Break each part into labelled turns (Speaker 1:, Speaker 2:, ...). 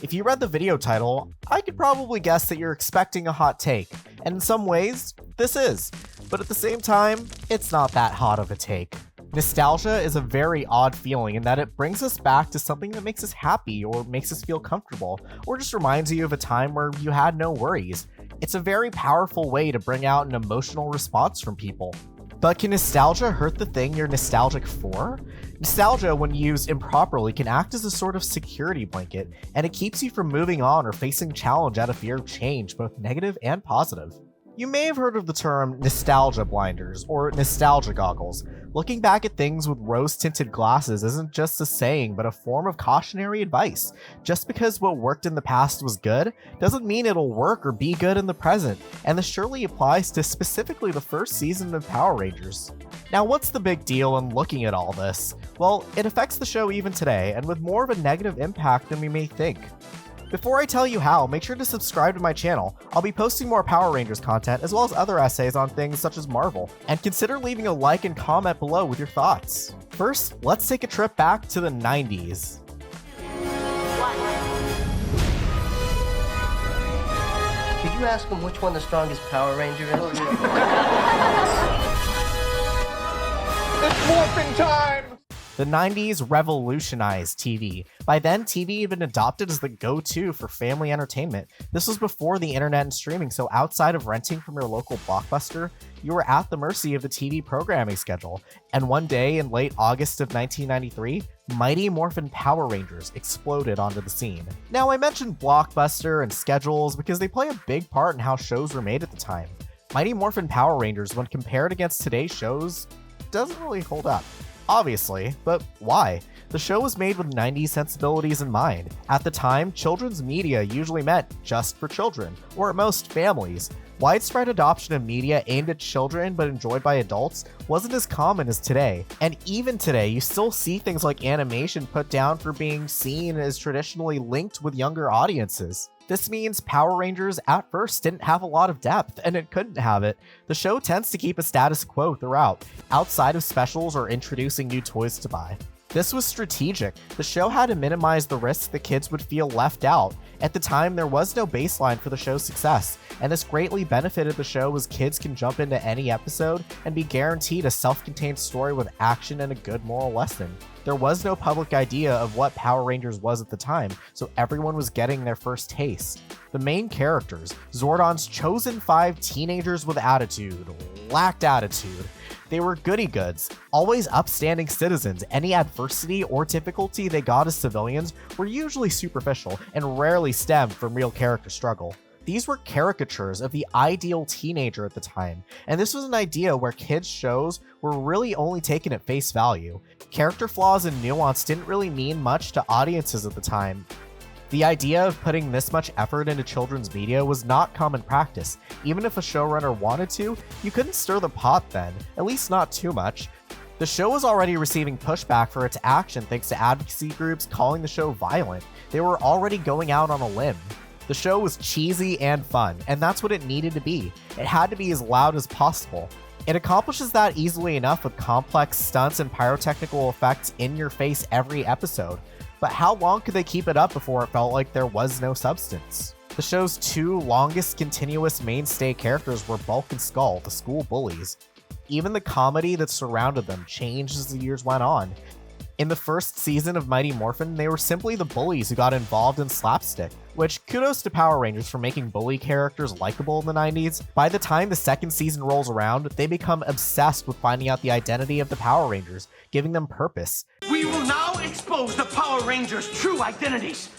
Speaker 1: If you read the video title, I could probably guess that you're expecting a hot take, and in some ways, this is. But at the same time, it's not that hot of a take. Nostalgia is a very odd feeling in that it brings us back to something that makes us happy or makes us feel comfortable, or just reminds you of a time where you had no worries. It's a very powerful way to bring out an emotional response from people. But can nostalgia hurt the thing you're nostalgic for? Nostalgia, when used improperly, can act as a sort of security blanket, and it keeps you from moving on or facing challenge out of fear of change, both negative and positive. You may have heard of the term nostalgia blinders or nostalgia goggles. Looking back at things with rose-tinted glasses isn't just a saying, but a form of cautionary advice. Just because what worked in the past was good, doesn't mean it'll work or be good in the present, and this surely applies to specifically the first season of Power Rangers. Now, what's the big deal in looking at all this? Well, it affects the show even today, and with more of a negative impact than we may think. Before I tell you how, make sure to subscribe to my channel. I'll be posting more Power Rangers content as well as other essays on things such as Marvel, and consider leaving a like and comment below with your thoughts. First, let's take a trip back to the 90s.
Speaker 2: Did you ask him which one the strongest Power Ranger is?
Speaker 3: It's morphin' time!
Speaker 1: The 90s revolutionized TV. By then, TV had been adopted as the go-to for family entertainment. This was before the internet and streaming, so outside of renting from your local Blockbuster, you were at the mercy of the TV programming schedule. And one day in late August of 1993, Mighty Morphin Power Rangers exploded onto the scene. Now, I mentioned Blockbuster and schedules because they play a big part in how shows were made at the time. Mighty Morphin Power Rangers, when compared against today's shows, doesn't really hold up. Obviously, but why? The show was made with 90s sensibilities in mind. At the time, children's media usually meant just for children, or at most families. Widespread adoption of media aimed at children but enjoyed by adults wasn't as common as today. And even today, you still see things like animation put down for being seen as traditionally linked with younger audiences. This means Power Rangers at first didn't have a lot of depth, and it couldn't have it. The show tends to keep a status quo throughout, outside of specials or introducing new toys to buy. This was strategic. The show had to minimize the risk that kids would feel left out. At the time, there was no baseline for the show's success, and this greatly benefited the show as kids can jump into any episode and be guaranteed a self-contained story with action and a good moral lesson. There was no public idea of what Power Rangers was at the time, so everyone was getting their first taste. The main characters, Zordon's chosen 5 teenagers with attitude, lacked attitude. They were goody-goods, always upstanding citizens. Any adversity or difficulty they got as civilians were usually superficial and rarely stemmed from real character struggle. These were caricatures of the ideal teenager at the time, and this was an idea where kids' shows were really only taken at face value. Character flaws and nuance didn't really mean much to audiences at the time. The idea of putting this much effort into children's media was not common practice. Even if a showrunner wanted to, you couldn't stir the pot then, at least not too much. The show was already receiving pushback for its action thanks to advocacy groups calling the show violent. They were already going out on a limb. The show was cheesy and fun, and that's what it needed to be. It had to be as loud as possible. It accomplishes that easily enough with complex stunts and pyrotechnical effects in your face every episode. But how long could they keep it up before it felt like there was no substance? The show's 2 longest continuous mainstay characters were Bulk and Skull, the school bullies. Even the comedy that surrounded them changed as the years went on. In the first season of Mighty Morphin, they were simply the bullies who got involved in slapstick, which kudos to Power Rangers for making bully characters likable in the 90s. By the time the second season rolls around, they become obsessed with finding out the identity of the Power Rangers, giving them purpose.
Speaker 4: We will now expose the Power Rangers' true identities.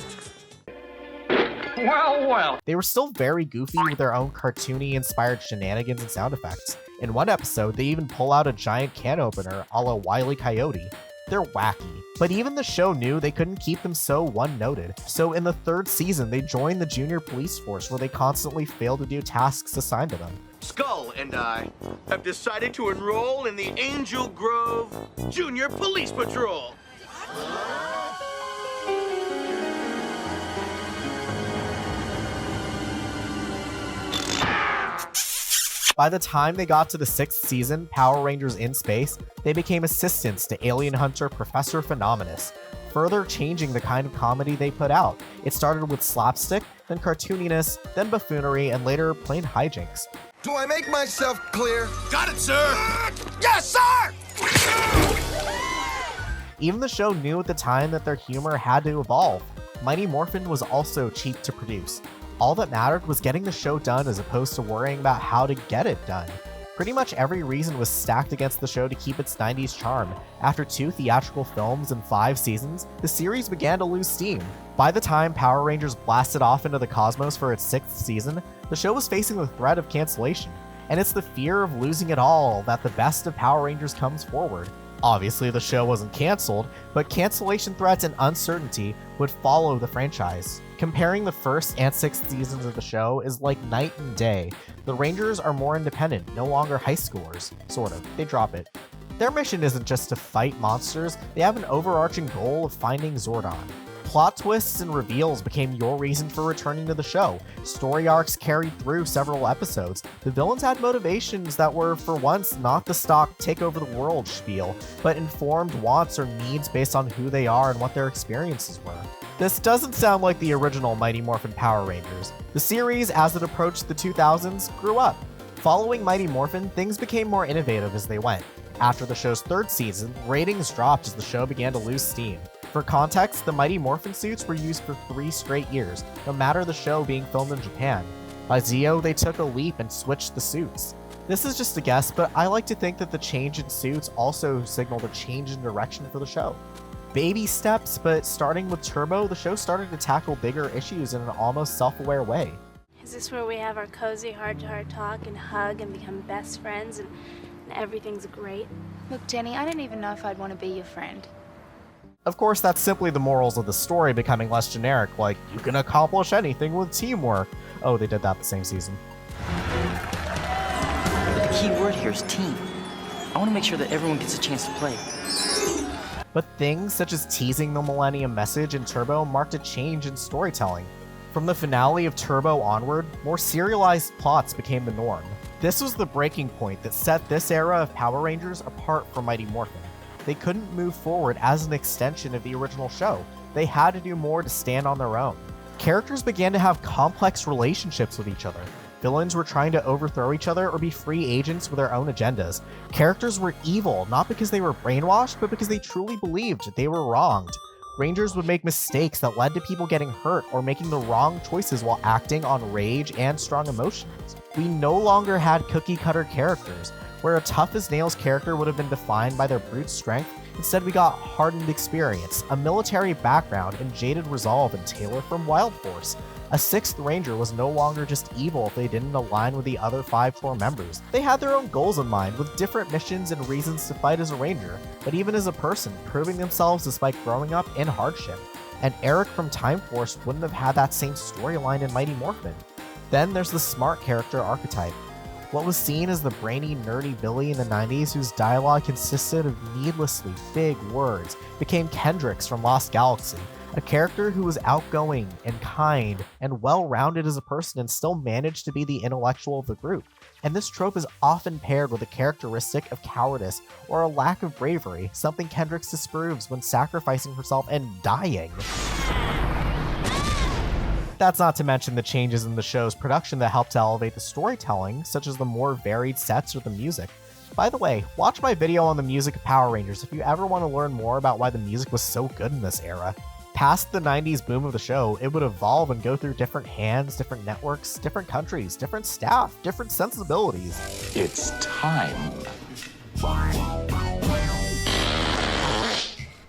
Speaker 3: Well.
Speaker 1: They were still very goofy with their own cartoony-inspired shenanigans and sound effects. In one episode, they even pull out a giant can opener a la Wile E. Coyote. They're wacky, but even the show knew they couldn't keep them so one-noted. So in the 3rd season, they joined the Junior Police Force where they constantly fail to do tasks assigned to them.
Speaker 4: Skull and I have decided to enroll in the Angel Grove Junior Police Patrol.
Speaker 1: By the time they got to the 6th season, Power Rangers in Space, they became assistants to alien hunter Professor Phenomenus. further changing the kind of comedy they put out. It started with slapstick, then cartooniness, then buffoonery, and later plain hijinks.
Speaker 5: Do I make myself clear?
Speaker 4: Got it, sir! Yes, sir!
Speaker 1: Even the show knew at the time that their humor had to evolve. Mighty Morphin was also cheap to produce. All that mattered was getting the show done as opposed to worrying about how to get it done. Pretty much every reason was stacked against the show to keep its 90s charm. After 2 theatrical films and 5 seasons, the series began to lose steam. By the time Power Rangers blasted off into the cosmos for its 6th season, the show was facing the threat of cancellation. And it's the fear of losing it all that the best of Power Rangers comes forward. Obviously, the show wasn't canceled, but cancellation threats and uncertainty would follow the franchise. Comparing the 1st and 6th seasons of the show is like night and day. The Rangers are more independent, no longer high schoolers. Sort of. They drop it. Their mission isn't just to fight monsters, they have an overarching goal of finding Zordon. Plot twists and reveals became your reason for returning to the show. Story arcs carried through several episodes. The villains had motivations that were, for once, not the stock take over the world spiel, but informed wants or needs based on who they are and what their experiences were. This doesn't sound like the original Mighty Morphin Power Rangers. The series, as it approached the 2000s, grew up. Following Mighty Morphin, things became more innovative as they went. After the show's 3rd season, ratings dropped as the show began to lose steam. For context, the Mighty Morphin suits were used for 3 straight years, no matter the show being filmed in Japan. By Zeo, they took a leap and switched the suits. This is just a guess, but I like to think that the change in suits also signaled a change in direction for the show. Baby steps, but starting with Turbo, the show started to tackle bigger issues in an almost self-aware way.
Speaker 6: Is this where we have our cozy heart-to-heart talk and hug and become best friends and everything's great?
Speaker 7: Look, Jenny, I don't even know if I'd want to be your friend.
Speaker 1: Of course, that's simply the morals of the story becoming less generic, like, you can accomplish anything with teamwork. Oh, they did that the same season.
Speaker 8: The key word here is team. I want to make sure that everyone gets a chance to play.
Speaker 1: But things such as teasing the Millennium Message in Turbo marked a change in storytelling. From the finale of Turbo onward, more serialized plots became the norm. This was the breaking point that set this era of Power Rangers apart from Mighty Morphin. They couldn't move forward as an extension of the original show. They had to do more to stand on their own. Characters began to have complex relationships with each other. Villains were trying to overthrow each other or be free agents with their own agendas. Characters were evil, not because they were brainwashed, but because they truly believed they were wronged. Rangers would make mistakes that led to people getting hurt or making the wrong choices while acting on rage and strong emotions. We no longer had cookie-cutter characters, where a tough-as-nails character would have been defined by their brute strength. Instead, we got hardened experience, a military background, and jaded resolve in Taylor from Wild Force. A 6th Ranger was no longer just evil if they didn't align with the other 5 core members. They had their own goals in mind, with different missions and reasons to fight as a Ranger, but even as a person, proving themselves despite growing up in hardship. And Eric from Time Force wouldn't have had that same storyline in Mighty Morphin. Then there's the smart character archetype. What was seen as the brainy, nerdy Billy in the 90s, whose dialogue consisted of needlessly big words, became Kendrix from Lost Galaxy, a character who was outgoing and kind and well-rounded as a person and still managed to be the intellectual of the group. And this trope is often paired with a characteristic of cowardice or a lack of bravery, something Kendrix disproves when sacrificing herself and dying. That's not to mention the changes in the show's production that helped to elevate the storytelling, such as the more varied sets or the music. By the way, watch my video on the music of Power Rangers if you ever want to learn more about why the music was so good in this era. Past the 90s boom of the show, it would evolve and go through different hands, different networks, different countries, different staff, different sensibilities.
Speaker 9: It's time.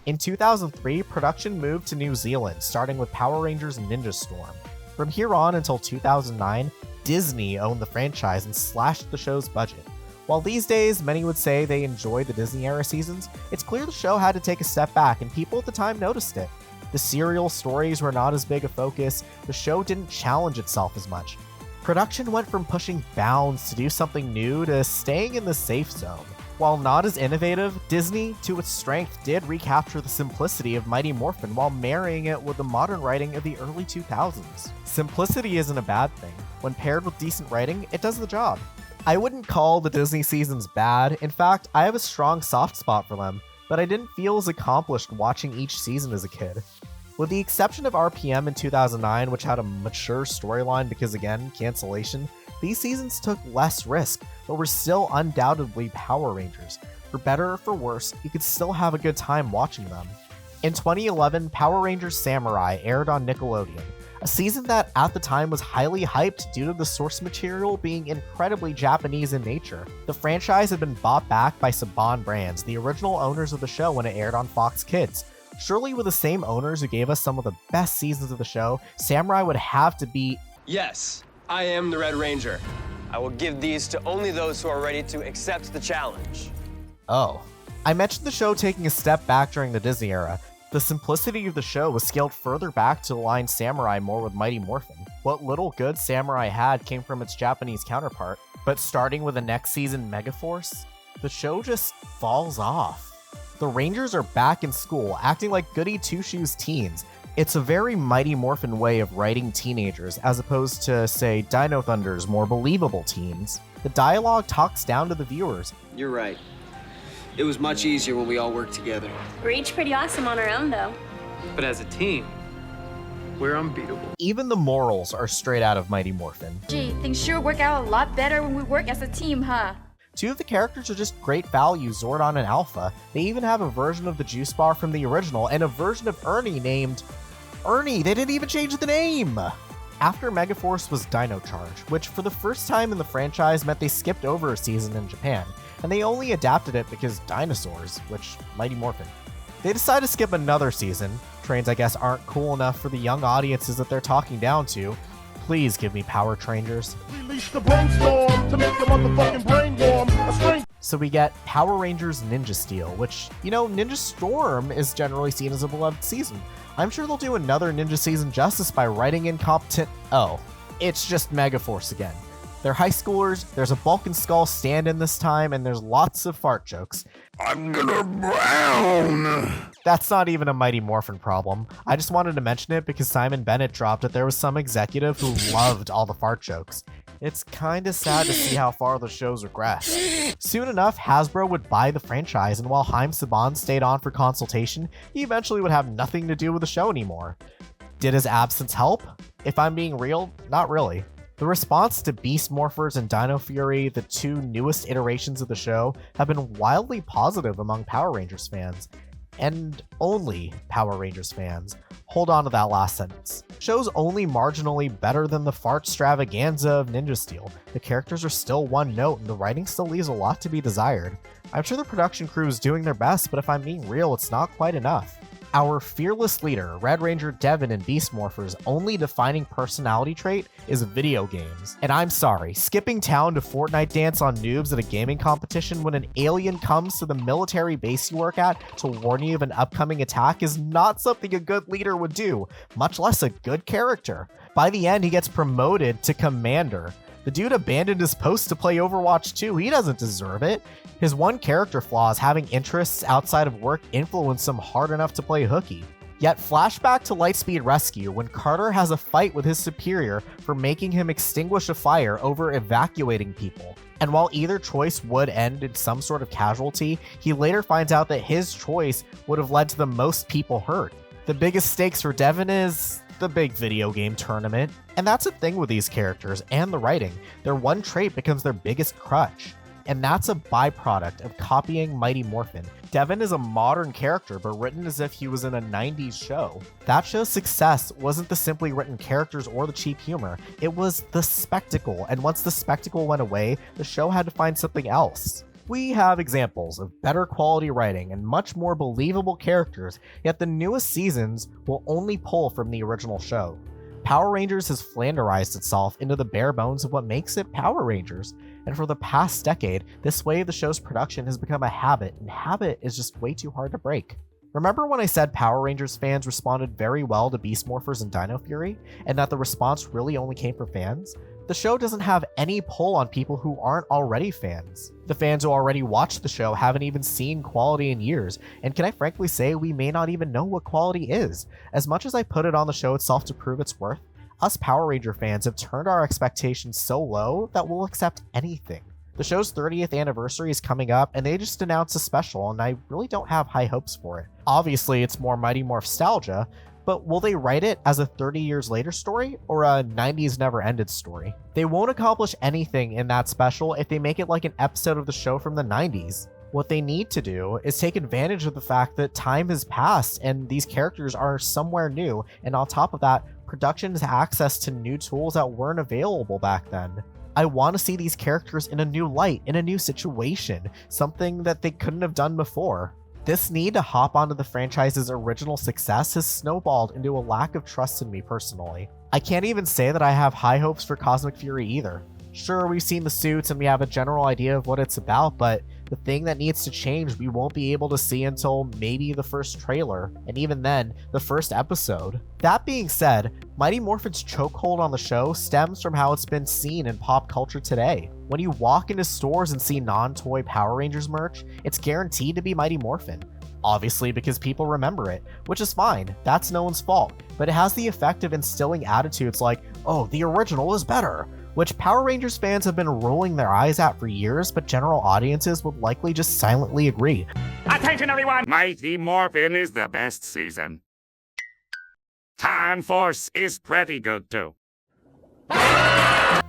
Speaker 1: In 2003, production moved to New Zealand, starting with Power Rangers Ninja Storm. From here on until 2009, Disney owned the franchise and slashed the show's budget. While these days, many would say they enjoyed the Disney-era seasons, it's clear the show had to take a step back, and people at the time noticed it. The serial stories were not as big a focus, the show didn't challenge itself as much. Production went from pushing bounds to do something new to staying in the safe zone. While not as innovative, Disney, to its strength, did recapture the simplicity of Mighty Morphin while marrying it with the modern writing of the early 2000s. Simplicity isn't a bad thing. When paired with decent writing, it does the job. I wouldn't call the Disney seasons bad. In fact, I have a strong soft spot for them. but I didn't feel as accomplished watching each season as a kid. With the exception of RPM in 2009, which had a mature storyline because again, cancellation, these seasons took less risk, but were still undoubtedly Power Rangers. For better or for worse, you could still have a good time watching them. In 2011, Power Rangers Samurai aired on Nickelodeon, a season that at the time was highly hyped due to the source material being incredibly Japanese in nature. The franchise had been bought back by Saban Brands, the original owners of the show when it aired on Fox Kids. Surely with the same owners who gave us some of the best seasons of the show, Samurai would have to be...
Speaker 10: Yes, I am the Red Ranger. I will give these to only those who are ready to accept the challenge.
Speaker 1: Oh. I mentioned the show taking a step back during the Disney era. The simplicity of the show was scaled further back to align Samurai more with Mighty Morphin. What little good Samurai had came from its Japanese counterpart, but starting with the next season Megaforce, the show just falls off. The Rangers are back in school, acting like goody two-shoes teens. It's a very Mighty Morphin way of writing teenagers, as opposed to, say, Dino Thunder's more believable teens. The dialogue talks down to the viewers.
Speaker 11: You're right. It was much easier when we all worked together.
Speaker 6: We're each pretty awesome on our own, though.
Speaker 12: But as a team, we're unbeatable.
Speaker 1: Even the morals are straight out of Mighty Morphin.
Speaker 7: Gee, things sure work out a lot better when we work as a team, huh?
Speaker 1: Two of the characters are just great value, Zordon and Alpha. They even have a version of the juice bar from the original and a version of Ernie named Ernie. They didn't even change the name! After Megaforce was Dino Charge, which for the first time in the franchise meant they skipped over a season in Japan, and they only adapted it because dinosaurs, which Mighty Morphin. They decided to skip another season. Trains, I guess, aren't cool enough for the young audiences that they're talking down to. Please give me Power Rangers.
Speaker 3: Release the brainstorm to make your motherfucking brain warm.
Speaker 1: So we get Power Rangers Ninja Steel, which, you know, Ninja Storm is generally seen as a beloved season. I'm sure they'll do another Ninja season justice by writing in competent... Oh, it's just Megaforce again. They're high schoolers, there's a Bulk and Skull stand-in this time, and there's lots of fart jokes.
Speaker 5: I'm gonna brown.
Speaker 1: That's not even a Mighty Morphin problem. I just wanted to mention it because Simon Bennett dropped that there was some executive who loved all the fart jokes. It's kinda sad to see how far the show's regressed. Soon enough, Hasbro would buy the franchise, and while Haim Saban stayed on for consultation, he eventually would have nothing to do with the show anymore. Did his absence help? If I'm being real, not really. The response to Beast Morphers and Dino Fury, the two newest iterations of the show, have been wildly positive among Power Rangers fans. And only Power Rangers fans. Hold on to that last sentence. Show's only marginally better than the fart extravaganza of Ninja Steel. The characters are still one note and the writing still leaves a lot to be desired. I'm sure the production crew is doing their best, but if I'm being real, it's not quite enough. Our fearless leader, Red Ranger Devin in Beast Morphers' only defining personality trait is video games. And I'm sorry, skipping town to Fortnite dance on noobs at a gaming competition when an alien comes to the military base you work at to warn you of an upcoming attack is not something a good leader would do, much less a good character. By the end, he gets promoted to Commander. The dude abandoned his post to play Overwatch 2. He doesn't deserve it. His one character flaw is having interests outside of work influence him hard enough to play hooky. Yet flashback to Lightspeed Rescue when Carter has a fight with his superior for making him extinguish a fire over evacuating people. And while either choice would end in some sort of casualty, he later finds out that his choice would have led to the most people hurt. The biggest stakes for Devin is the big video game tournament. And that's a thing with these characters and the writing. Their one trait becomes their biggest crutch. And that's a byproduct of copying Mighty Morphin. Devin is a modern character, but written as if he was in a 90s show. That show's success wasn't the simply written characters or the cheap humor. It was the spectacle, and once the spectacle went away, the show had to find something else. We have examples of better quality writing and much more believable characters, yet the newest seasons will only pull from the original show. Power Rangers has flanderized itself into the bare bones of what makes it Power Rangers, and for the past decade, this way of the show's production has become a habit, and habit is just way too hard to break. Remember when I said Power Rangers fans responded very well to Beast Morphers and Dino Fury, and that the response really only came from fans? The show doesn't have any pull on people who aren't already fans. The fans who already watched the show haven't even seen quality in years, and can I frankly say we may not even know what quality is. As much as I put it on the show itself to prove its worth, us Power Ranger fans have turned our expectations so low that we'll accept anything. The show's 30th anniversary is coming up, and they just announced a special, and I really don't have high hopes for it. Obviously, it's more Mighty Morph-stalgia, but will they write it as a 30 years later story or a 90s never ended story? They won't accomplish anything in that special if they make it like an episode of the show from the 90s. What they need to do is take advantage of the fact that time has passed and these characters are somewhere new, and on top of that, production has access to new tools that weren't available back then. I want to see these characters in a new light, in a new situation, something that they couldn't have done before. This need to hop onto the franchise's original success has snowballed into a lack of trust in me personally. I can't even say that I have high hopes for Cosmic Fury either. Sure, we've seen the suits and we have a general idea of what it's about, but the thing that needs to change we won't be able to see until maybe the first trailer, and even then, the first episode. That being said, Mighty Morphin's chokehold on the show stems from how it's been seen in pop culture today. When you walk into stores and see non-toy Power Rangers merch, it's guaranteed to be Mighty Morphin. Obviously because people remember it, which is fine, that's no one's fault, but it has the effect of instilling attitudes like, oh, the original is better, which Power Rangers fans have been rolling their eyes at for years, but general audiences would likely just silently agree.
Speaker 5: Attention everyone! Mighty Morphin is the best season. Time Force is pretty good too.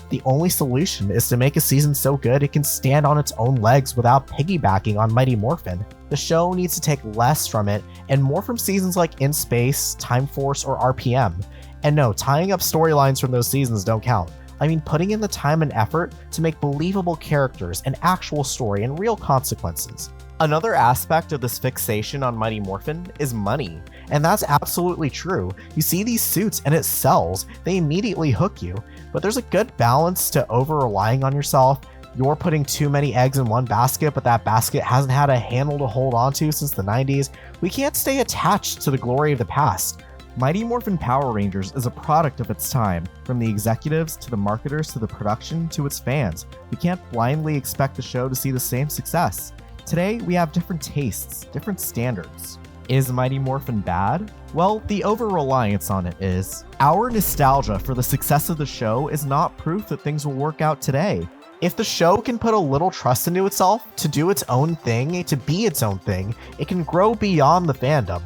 Speaker 1: The only solution is to make a season so good it can stand on its own legs without piggybacking on Mighty Morphin. The show needs to take less from it and more from seasons like In Space, Time Force, or RPM. And no, tying up storylines from those seasons don't count. I mean putting in the time and effort to make believable characters, an actual story, and real consequences. Another aspect of this fixation on Mighty Morphin is money, and that's absolutely true. You see these suits and it sells, they immediately hook you, but there's a good balance to over-relying on yourself. You're putting too many eggs in one basket, but that basket hasn't had a handle to hold onto since the 90s. We can't stay attached to the glory of the past. Mighty Morphin Power Rangers is a product of its time, from the executives to the marketers to the production to its fans. We can't blindly expect the show to see the same success. Today, we have different tastes, different standards. Is Mighty Morphin bad? Well, the over-reliance on it is. Our nostalgia for the success of the show is not proof that things will work out today. If the show can put a little trust into itself, to do its own thing, to be its own thing, it can grow beyond the fandom.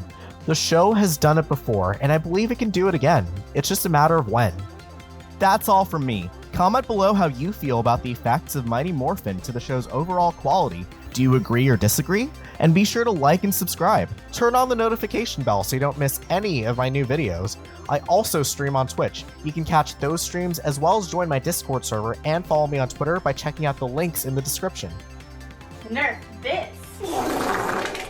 Speaker 1: The show has done it before, and I believe it can do it again. It's just a matter of when. That's all from me. Comment below how you feel about the effects of Mighty Morphin to the show's overall quality. Do you agree or disagree? And be sure to like and subscribe. Turn on the notification bell so you don't miss any of my new videos. I also stream on Twitch. You can catch those streams as well as join my Discord server and follow me on Twitter by checking out the links in the description.
Speaker 6: Nerf this!